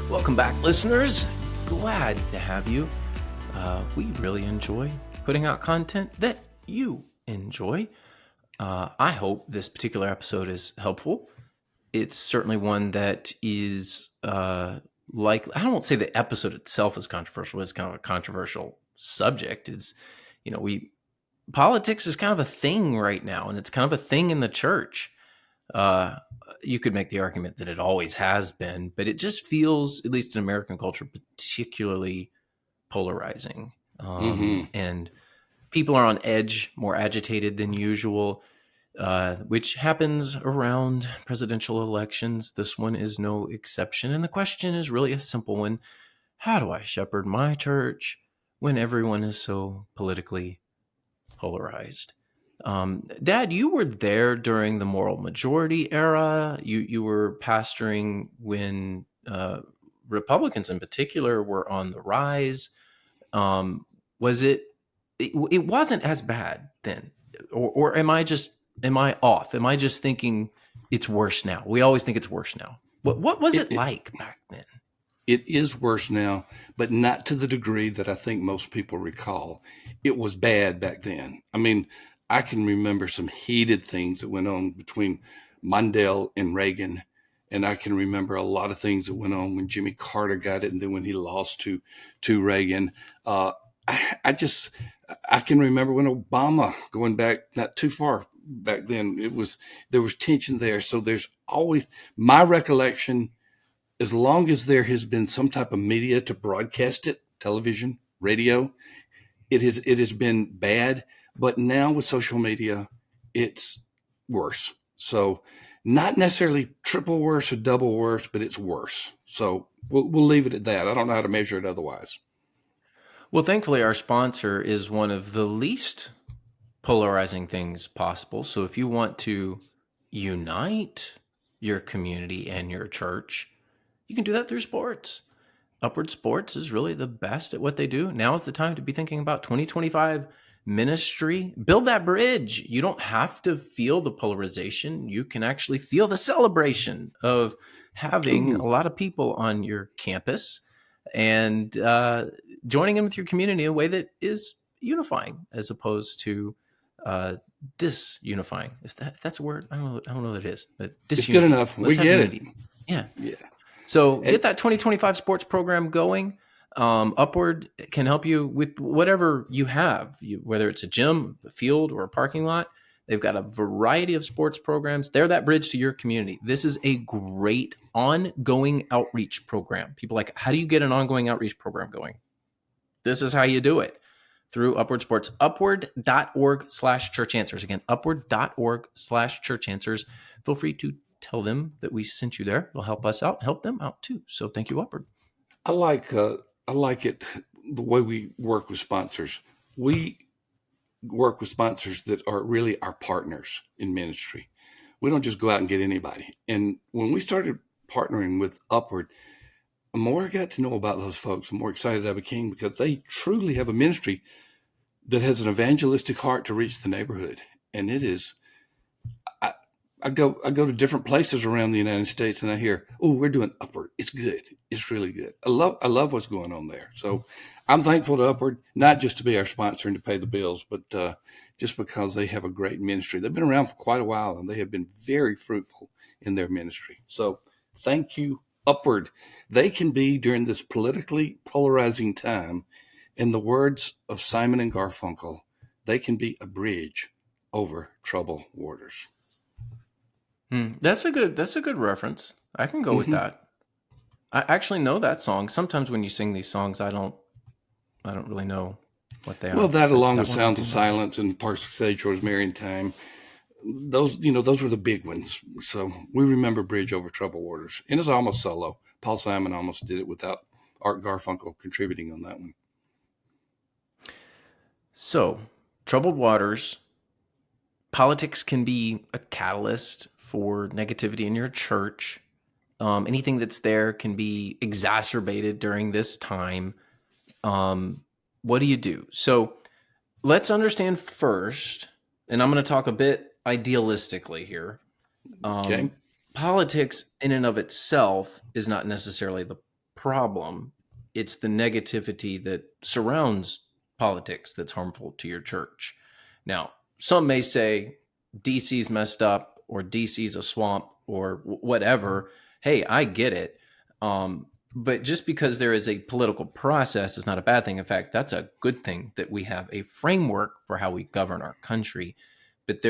Welcome back, listeners. Glad to have you. We really enjoy putting out content that you enjoy. I hope this particular episode is helpful. It's certainly one that is I don't say the episode itself is controversial. It's kind of a controversial subject. Politics is kind of a thing right now, and it's kind of a thing in the church. You could make the argument that it always has been, but it just feels, at least in American culture, particularly polarizing. And people are on edge, more agitated than usual, which happens around presidential elections. This one is no exception. And the question is really a simple one. How do I shepherd my church when everyone is so politically polarized? Dad, you were there during the moral majority era. You were pastoring when Republicans in particular were on the rise. Was it? It wasn't as bad then, or am I off? Am I just thinking it's worse now? We always think it's worse now. What was it like back then? It is worse now, but not to the degree that I think most people recall. It was bad back then. I mean, I can remember some heated things that went on between Mondale and Reagan. And I can remember a lot of things that went on when Jimmy Carter got it and then when he lost to Reagan. I can remember when Obama, going back not too far back then, there was tension there. So there's always my recollection, as long as there has been some type of media to broadcast it, television, radio, it has been bad. But now with social media, it's worse. So not necessarily triple worse or double worse, but it's worse. So we'll leave it at that. I don't know how to measure it otherwise. Well, thankfully, our sponsor is one of the least polarizing things possible. So if you want to unite your community and your church, you can do that through sports. Upward Sports is really the best at what they do. Now is the time to be thinking about 2025 ministry. Build that bridge. You don't have to feel the polarization. You can actually feel the celebration of having a lot of people on your campus and joining in with your community in a way that is unifying as opposed to disunifying. If that's a word? I don't know what it is, but disunifying. It's good enough. We get it. Yeah. So get that 2025 sports program going. Upward can help you with whatever you have, whether it's a gym, a field, or a parking lot. They've got a variety of sports programs. They're that bridge to your community. This is a great ongoing outreach program. People like, how do you get an ongoing outreach program going? This is how you do it, through Upward Sports. Upward.org/church answers. Again, upward.org/church answers. Feel free to tell them that we sent you there. It'll help us out, help them out too. So thank you, Upward. I like it the way we work with sponsors. We work with sponsors that are really our partners in ministry. We don't just go out and get anybody. And when we started partnering with Upward, the more I got to know about those folks, the more excited I became, because they truly have a ministry that has an evangelistic heart to reach the neighborhood. And it is, I go to different places around the United States and I hear, oh, we're doing Upward. It's good. It's really good. I love what's going on there. So I'm thankful to Upward, not just to be our sponsor and to pay the bills, but just because they have a great ministry. They've been around for quite a while and they have been very fruitful in their ministry. So thank you, Upward. They can be, during this politically polarizing time, in the words of Simon and Garfunkel, they can be a bridge over troubled waters. That's a good reference. I can go with that. I actually know that song. Sometimes when you sing these songs, I don't really know what they are. Well, that along with Sounds of Silence and Parks of Sage, Rosemary and Thyme, those were the big ones. So we remember Bridge Over Troubled Waters. And it's almost solo. Paul Simon almost did it without Art Garfunkel contributing on that one. So, troubled waters, politics can be a catalyst for negativity in your church. Anything that's there can be exacerbated during this time. What do you do? So let's understand first, and I'm going to talk a bit idealistically here. Okay. Politics in and of itself is not necessarily the problem. It's the negativity that surrounds politics that's harmful to your church. Now, some may say DC's messed up or DC's a swamp or whatever. Hey, I get it. But just because there is a political process is not a bad thing. In fact, that's a good thing that we have a framework for how we govern our country. But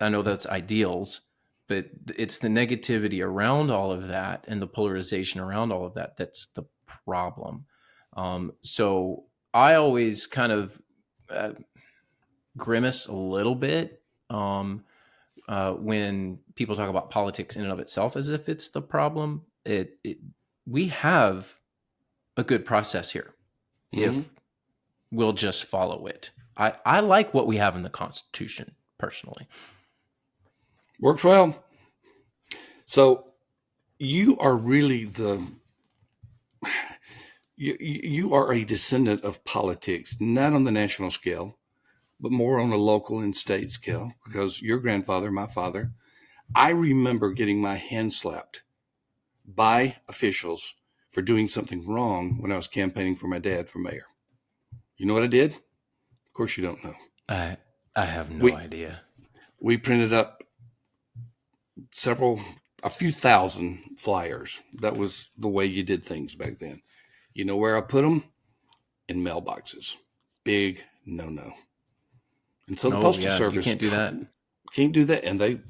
I know that's ideals, but it's the negativity around all of that and the polarization around all of that that's the problem. So I always kind of uh, grimace a little bit when people talk about politics in and of itself as if it's the problem. We have a good process here Mm-hmm. if we'll just follow it. I like what we have in the Constitution personally. Works well. So you are really you are a descendant of politics, not on the national scale, but more on a local and state scale, because your grandfather, my father, I remember getting my hand slapped by officials for doing something wrong when I was campaigning for my dad for mayor. You know what I did? Of course, you don't know. I I have no We idea. we printed up a few thousand flyers. That was the way you did things back then. You know where I put them? In mailboxes. Big no no. And so the Oh postal yeah, you service can't do that. can't do that. And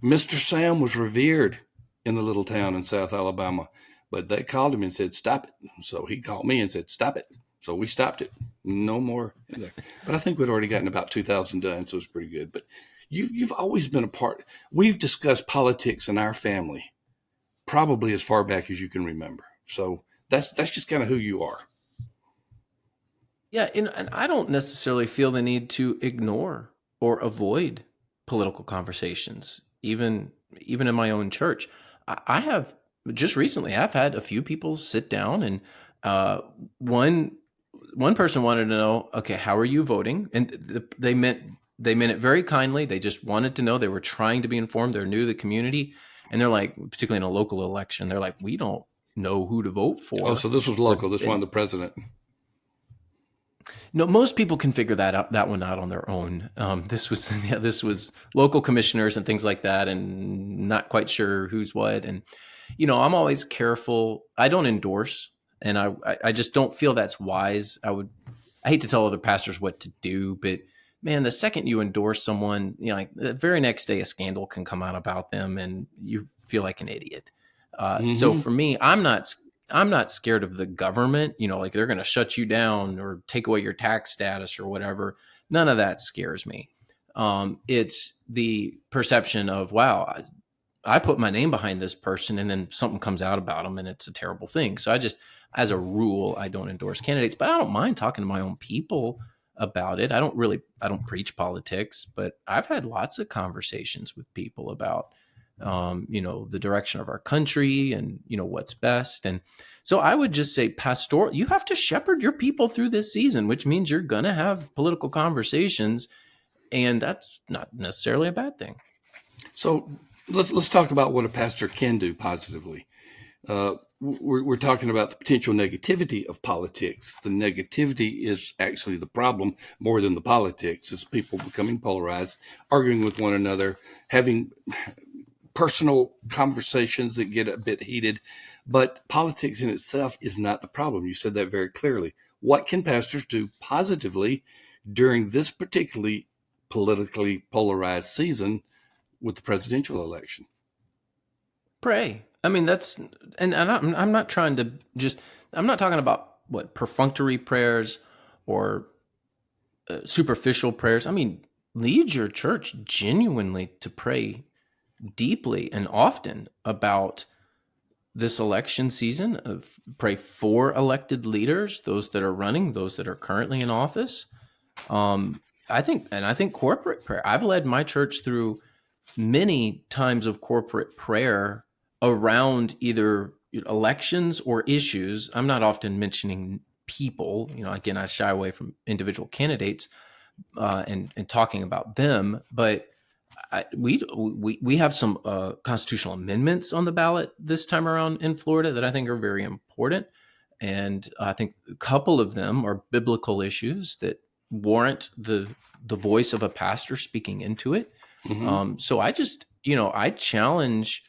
Mr. Sam was revered in the little town in South Alabama, but they called him and said, "Stop it." So he called me and said, "Stop it." So we stopped it. No more in there. But I think we'd already gotten about 2,000 done, so it's pretty good. But you've always been a part. We've discussed politics in our family probably as far back as you can remember. So that's just kind of who you are. Yeah, and I don't necessarily feel the need to ignore or avoid political conversations, even in my own church. I have just recently I've had a few people sit down and uh, one one person wanted to know, okay, how are you voting? And they meant it very kindly. They just wanted to know. They were trying to be informed. They're new to the community, and they're like, particularly in a local election, they're like, we don't know who to vote Oh, for. so this was Or local. This one, and the president. no, most people can figure that one out on their own. This was yeah, this was local commissioners and things like that, and not quite sure who's what. And I'm always careful. I don't endorse, and I just don't feel that's wise. I hate to tell other pastors what to do, but man, the second you endorse someone, like the very next day, a scandal can come out about them, and you feel like an idiot. So Mm-hmm. for me, I'm not scared of the government. Like they're going to shut you down or take away your tax status or whatever. None of that scares me. It's the perception of wow, I put my name behind this person and then something comes out about them and it's a terrible thing. So as a rule, I don't endorse candidates, but I don't mind talking to my own people about it. I don't preach politics, but I've had lots of conversations with people about, the direction of our country and, what's best. And so I would just say, pastoral, you have to shepherd your people through this season, which means you're going to have political conversations. And that's not necessarily a bad thing. So let's talk about what a pastor can do positively. We're talking about the potential negativity of politics. The negativity is actually the problem more than the politics. It's people becoming polarized, arguing with one another, having personal conversations that get a bit heated. But politics in itself is not the problem. You said that very clearly. What can pastors do positively during this particularly politically polarized season with the presidential election? Pray. I mean, I'm not trying to just, I'm not talking about what perfunctory prayers or superficial prayers. I mean, lead your church genuinely to pray deeply and often about this election season. Pray for elected leaders, those that are running, those that are currently in office. I think corporate prayer. I've led my church through many times of corporate prayer around either elections or issues. I'm not often mentioning people. Again, I shy away from individual candidates and talking about them, but we have some constitutional amendments on the ballot this time around in Florida that I think are very important, and I think a couple of them are biblical issues that warrant the voice of a pastor speaking into it. Hmm. So I just I challenge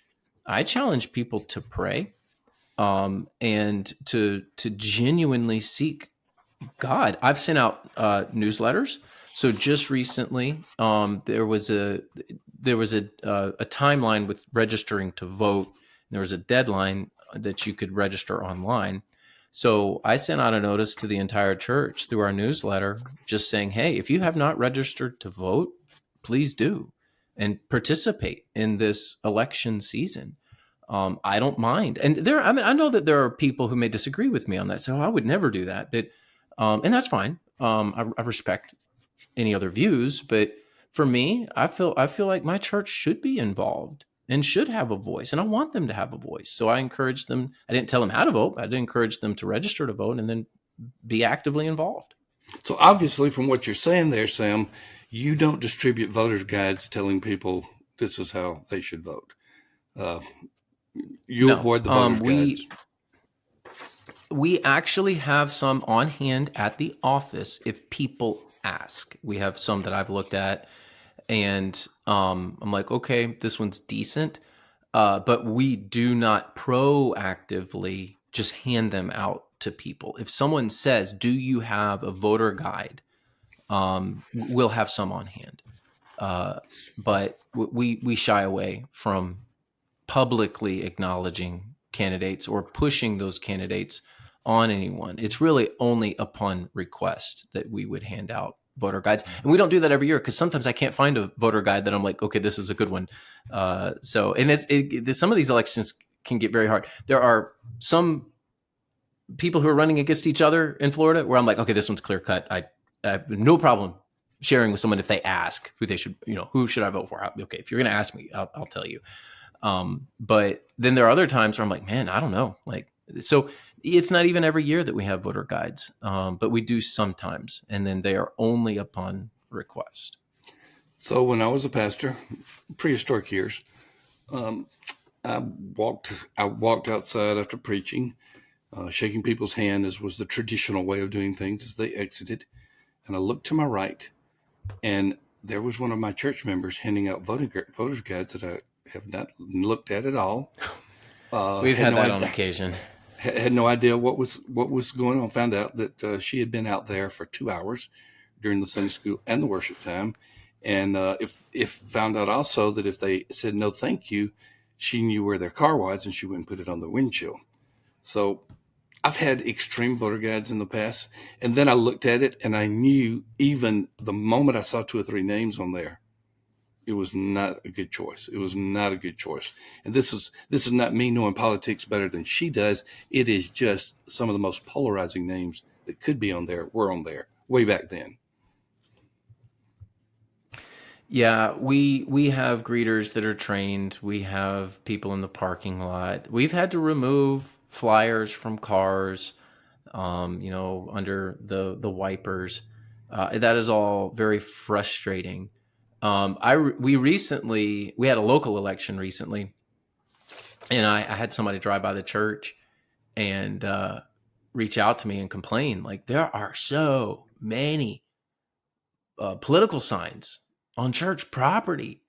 people to pray, and to genuinely seek God. I've sent out newsletters. So just recently, there was a timeline with registering to vote. There was a deadline that you could register online. So I sent out a notice to the entire church through our newsletter, just saying, "Hey, if you have not registered to vote, please do, and participate in this election season." I don't mind, and I mean, I know that there are people who may disagree with me on that. So I would never do that, but and that's fine. I respect any other views, but for me, I feel like my church should be involved and should have a voice, and I want them to have a voice. So I encourage them. I didn't tell them how to vote. I did encourage them to register to vote and then be actively involved. So obviously, from what you're saying there, Sam, you don't distribute voters' guides telling people this is how they should vote. Uh, you No, avoid the voters' guides. we actually have some on hand at the office if people ask. We have some that I've looked at, and I'm like, okay, this one's decent, but we do not proactively just hand them out to people. If someone says, "Do you have a voter guide?" We'll have some on hand, uh, but we shy away from publicly acknowledging candidates or pushing those candidates on anyone. It's really only upon request that we would hand out voter guides, and we don't do that every year because sometimes I can't find a voter guide that I'm like, okay, this is a good one. So, and some of these elections can get very hard. There are some people who are running against each other in Florida where I'm like, okay, this one's clear cut. I have no problem sharing with someone if they ask who they should, who should I vote for? Okay, if you're going to ask me, I'll tell you. But then there are other times where I'm like, man, I don't know. Like, so it's not even every year that we have voter guides, but we do sometimes, and then they are only upon request. So when I was a pastor, prehistoric years, um, I walked outside after preaching, shaking people's hand as was the traditional way of doing things as they exited, and I looked to my right, and there was one of my church members handing out voters guides that I have not looked at all. We've Had had no that on idea. occasion. Had no idea what was going on. Found out that she had been out there for 2 hours during the Sunday school and the worship time, and if found out also that if they said no thank you, she knew where their car was and she wouldn't put it on the windshield. So I've had extreme voter guides in the past, and then I looked at it and I knew even the moment I saw two or three names on there, it was not a good choice. It was not a good choice. And this is not me knowing politics better than she does. It is just some of the most polarizing names that could be on there were on there way back then. Yeah, we have greeters that are trained. We have people in the parking lot. We've had to remove flyers from cars, under the wipers. That is all very frustrating. We had a local election recently, and I had somebody drive by the church and reach out to me and complain like there are so many political signs on church property.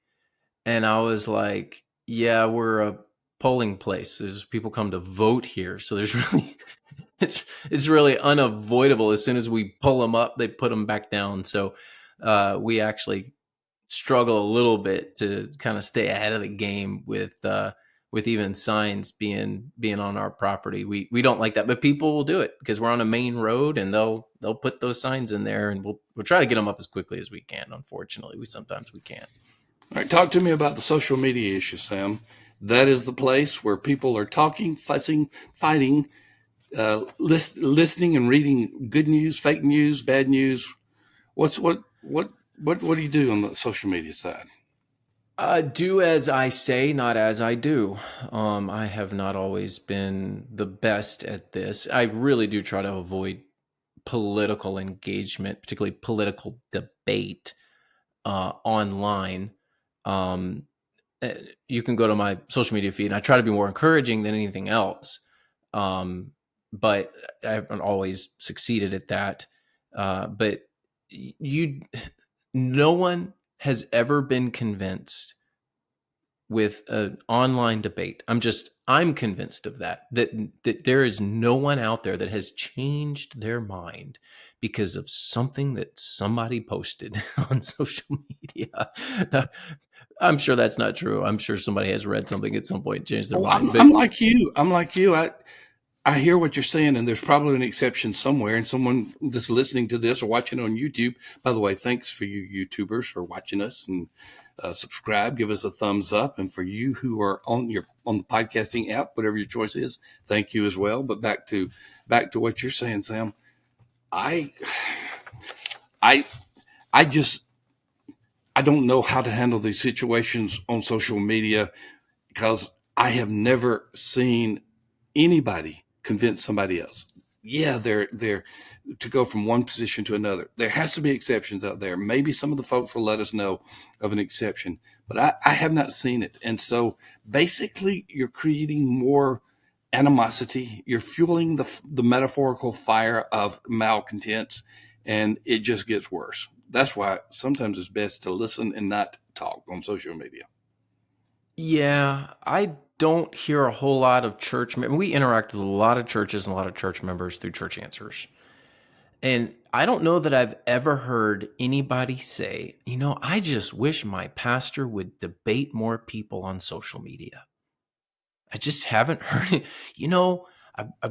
And I was like, yeah, we're a polling place. There's people come to vote here. So there's really it's really unavoidable. As soon as we pull them up, they put them back down. So we actually struggle a little bit to kind of stay ahead of the game with even signs being on our property. We don't like that, but people will do it because we're on a main road, and they'll put those signs in there, and we'll try to get them up as quickly as we can. Unfortunately, we can't. All right, talk to me about the social media issue, Sam. That is the place where people are talking, fussing, fighting, listening and reading good news, fake news, bad news. What do you do on the social media side? Do as I say, not as I do. I have not always been the best at this. I really do try to avoid political engagement, particularly political debate online. Um, you can go to my social media feed, and I try to be more encouraging than anything else. Um, but I haven't always succeeded at that. But you, no one has ever been convinced with an online debate. I'm convinced of that there is no one out there that has changed their mind because of something that somebody posted on social media. Now, I'm sure that's not true. I'm sure somebody has read something at some point and changed their Oh, mind. I'm But like you. I'm like you. I hear what you're saying, and there's probably an exception somewhere. And someone that's listening to this or watching on YouTube, by the way, thanks for you YouTubers for watching us and subscribe, give us a thumbs up, and for you who are on the podcasting app, whatever your choice is, thank you as well. But back to what you're saying, Sam. I I I just I don't know how to handle these situations on social media because I have never seen anybody convince somebody else. Yeah, they're to go from one position to another. There has to be exceptions out there. Maybe some of the folks will let us know of an exception, but I have not seen it. And so basically, you're creating more animosity. You're fueling the metaphorical fire of malcontents, and it just gets worse. That's why sometimes it's best to listen and not talk on social media. yeah, I don't hear a whole lot of we interact with a lot of churches and a lot of church members through church answers. And I don't know that I've ever heard anybody say, I just wish my pastor would debate more people on social media. I just haven't heard it. I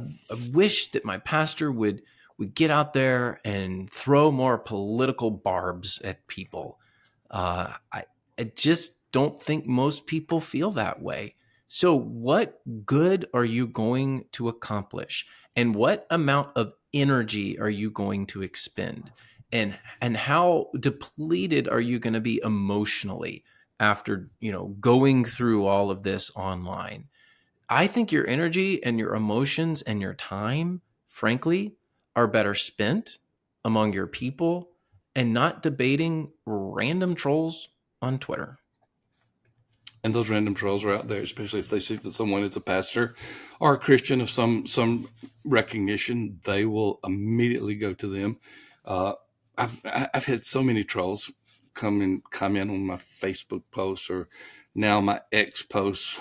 wish that my pastor would get out there and throw more political barbs at people. I just don't think most people feel that way. So, what good are you going to accomplish, and what amount of energy are you going to expend, and how depleted are you going to be emotionally after going through all of this online? I think your energy and your emotions and your time, frankly, are better spent among your people and not debating random trolls on Twitter. And those random trolls are out there, especially if they see that someone is a pastor or a Christian of some recognition. They will immediately go to them. Uh, I've had so many trolls come and comment on my Facebook posts or now my X posts,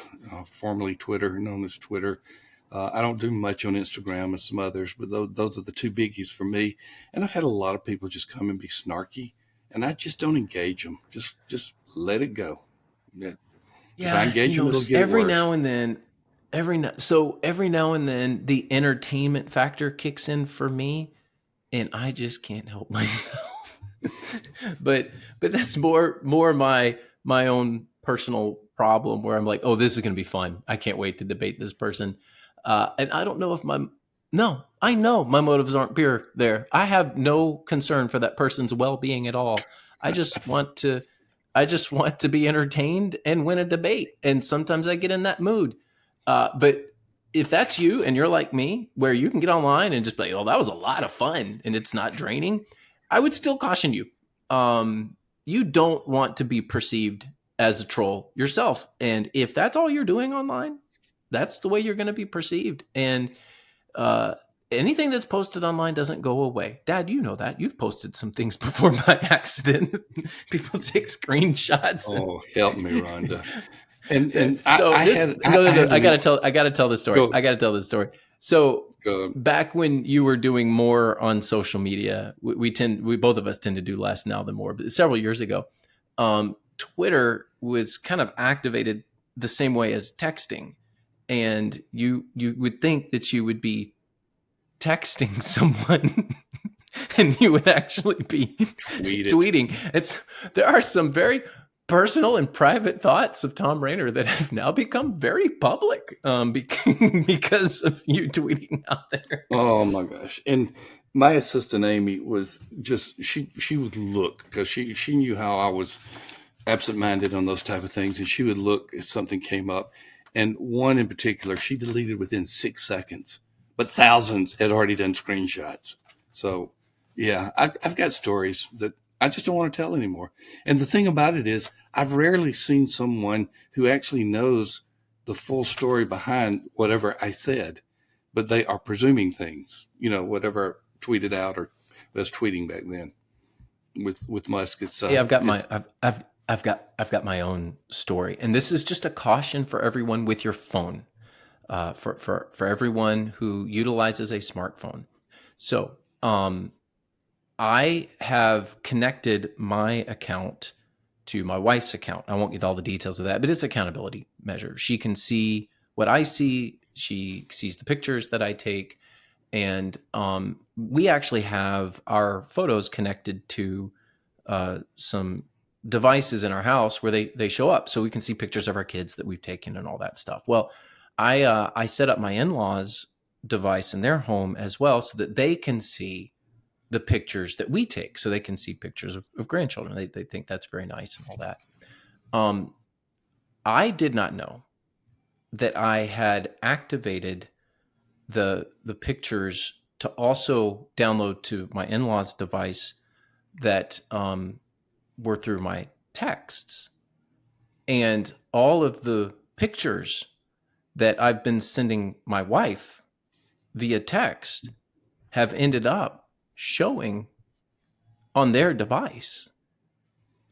formerly Twitter, known as Twitter. I don't do much on Instagram and some others, but those are the two biggies for me. And I've had a lot of people just come and be snarky, and I just don't engage them. Just let it go. Yeah. If I Yeah, engage them, it'll get every worse. now and then, every now and then, the entertainment factor kicks in for me, and I just can't help myself. but but that's more my own personal problem where I'm like, oh, this is going to be fun. I can't wait to debate this person. And I don't know if no, I know my motives aren't pure there. I have no concern for that person's well-being at all. I just want to I just want to be entertained and win a debate. And sometimes I get in that mood. But if that's you and you're like me, where you can get online and just be like, oh, that was a lot of fun and it's not draining, I would still caution you. You don't want to be perceived as a troll yourself. And if that's all you're doing online, that's the way you're going to be perceived. And uh, anything that's posted online doesn't go away. Dad, you know that. You've posted some things before by accident. People take screenshots. Oh, help me, Rhonda. And So I this had no, no, I no. had to I gotta tell this story. go I gotta tell this story. So go. back when you were doing more on social media, we both of us tend to do less now than more, but several years ago, Twitter was kind of activated the same way as texting. And you would think that you would be texting someone and you would actually be Tweet it. tweeting. There are some very personal and private thoughts of Tom Rayner that have now become very public because of you tweeting out there. Oh my gosh. And my assistant Amy was just she would look because she knew how I was absent-minded on those type of things, and she would look if something came up. And one in particular, she deleted within 6 seconds, but thousands had already done screenshots. So, yeah, I've got stories that I just don't want to tell anymore. And the thing about it is, I've rarely seen someone who actually knows the full story behind whatever I said, but they are presuming things, whatever I tweeted out or was tweeting back then with Musk. Hey, I've got my It's I've got my own story, and this is just a caution for everyone with your phone, for everyone who utilizes a smartphone. So, I have connected my account to my wife's account. I won't get all the details of that, but it's accountability measure. She can see what I see. She sees the pictures that I take, and we actually have our photos connected to some devices in our house where they show up, so we can see pictures of our kids that we've taken and all that stuff. Well, I set up my in-laws device in their home as well, so that they can see the pictures that we take, so they can see pictures of grandchildren. They think that's very nice and all that. Um, I did not know that I had activated the pictures to also download to my in-laws device that were through my texts, and all of the pictures that I've been sending my wife via text have ended up showing on their device,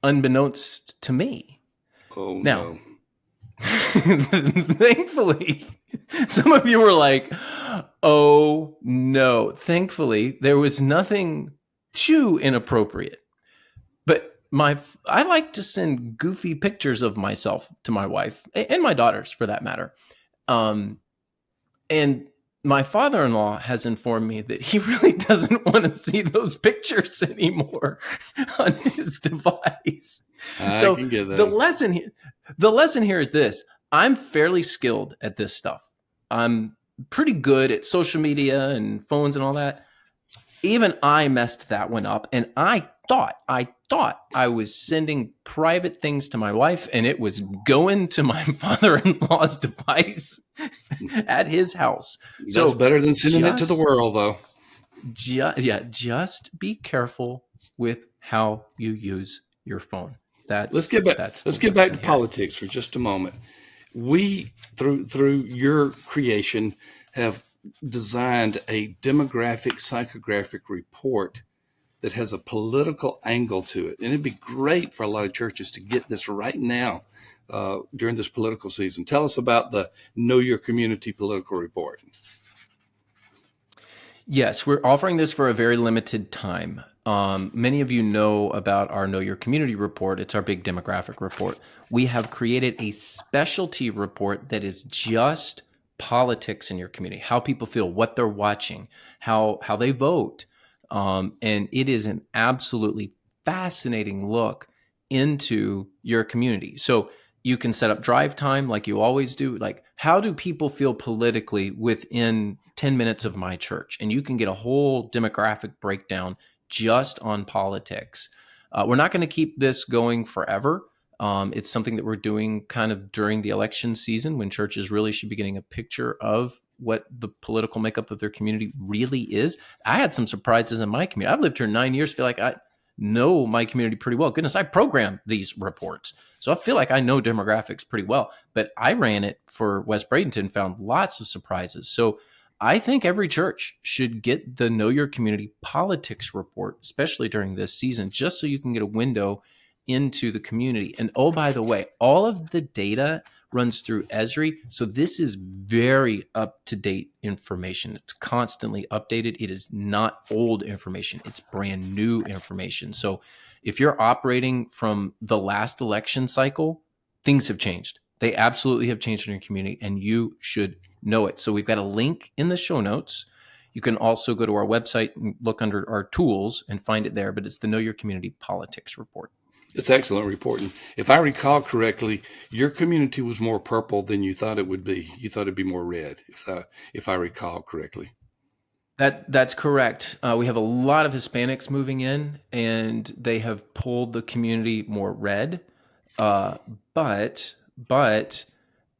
unbeknownst to me. oh Now, no. thankfully, some of you were like, oh no. Thankfully, there was nothing too inappropriate. But I like to send goofy pictures of myself to my wife and my daughters, for that matter. Um, and my father-in-law has informed me that he really doesn't want to see those pictures anymore on his device. I So can get the that. lesson here, the lesson here is this: I'm fairly skilled at this stuff. I'm pretty good at social media and phones and all that. Even I messed that one up, and I thought I was sending private things to my wife, and it was going to my father-in-law's device at his house. That's So better than sending it to the just, world, though. just be careful with how you use your phone. Let's That's get back. that's the Let's get back to lesson here. politics for just a moment. We, through your creation, have designed a demographic psychographic report that has a political angle to it, and it'd be great for a lot of churches to get this right now during this political season. Tell us about the Know Your Community political report. Yes, we're offering this for a very limited time. Many of you know about our Know Your Community report. It's our big demographic report. We have created a specialty report that is just politics in your community, how people feel, what they're watching, how they vote. And it is an absolutely fascinating look into your community. So you can set up drive time like you always do. Like, how do people feel politically within 10 minutes of my church? And you can get a whole demographic breakdown just on politics. We're not going to keep this going forever. It's something that we're doing kind of during the election season, when churches really should be getting a picture of what the political makeup of their community really is. I had some surprises in my community. I've lived here 9 years, feel like I know my community pretty well. Goodness, I program these reports. So I feel like I know demographics pretty well, but I ran it for West Bradenton, found lots of surprises. So I think every church should get the Know Your Community politics report, especially during this season, just so you can get a window into the community. And oh, by the way, all of the data runs through Esri. So this is very up-to-date information. It's constantly updated. It is not old information. It's brand new information. So if you're operating from the last election cycle, things have changed. They absolutely have changed in your community, and you should know it. So we've got a link in the show notes. You can also go to our website and look under our tools and find it there, but it's the Know Your Community Politics Report. It's excellent reporting. If I recall correctly, your community was more purple than you thought it would be. You thought it'd be more red, if I recall correctly. That's correct. We have a lot of Hispanics moving in, and they have pulled the community more red. Uh, but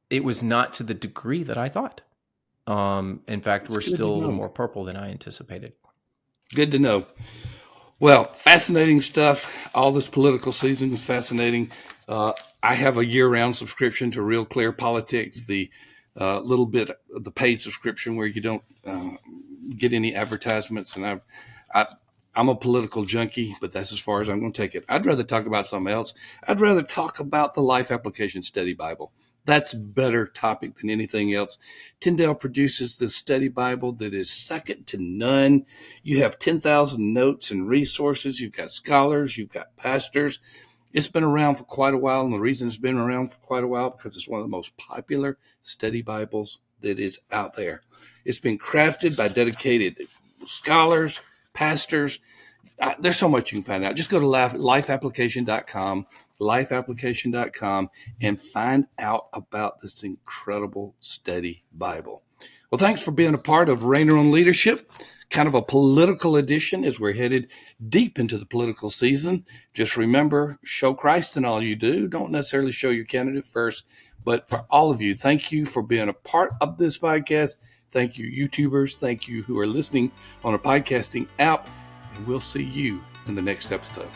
it was not to the degree that I thought. In fact, It's we're good still to a little know. more purple than I anticipated. Good to know. Well, fascinating stuff. All this political season is fascinating. Uh, I have a year-round subscription to Real Clear Politics, the little bit of the paid subscription where you don't get any advertisements. And I, I'm a political junkie, but that's as far as I'm going to take it. I'd rather talk about something else. I'd rather talk about the Life Application Study Bible. That's a better topic than anything else. Tyndale produces this study Bible that is second to none. You have 10,000 notes and resources. You've got scholars. You've got pastors. It's been around for quite a while. And the reason it's been around for quite a while, because it's one of the most popular study Bibles that is out there. It's been crafted by dedicated scholars, pastors. There's so much you can find out. Just go to lifeapplication.com, lifeapplication.com, and find out about this incredible study Bible. Well, thanks for being a part of Rainer on Leadership, kind of a political edition as we're headed deep into the political season. Just remember, show Christ in all you do. Don't necessarily show your candidate first. But for all of you, thank you for being a part of this podcast. Thank you, YouTubers. Thank you who are listening on a podcasting app. And we'll see you in the next episode.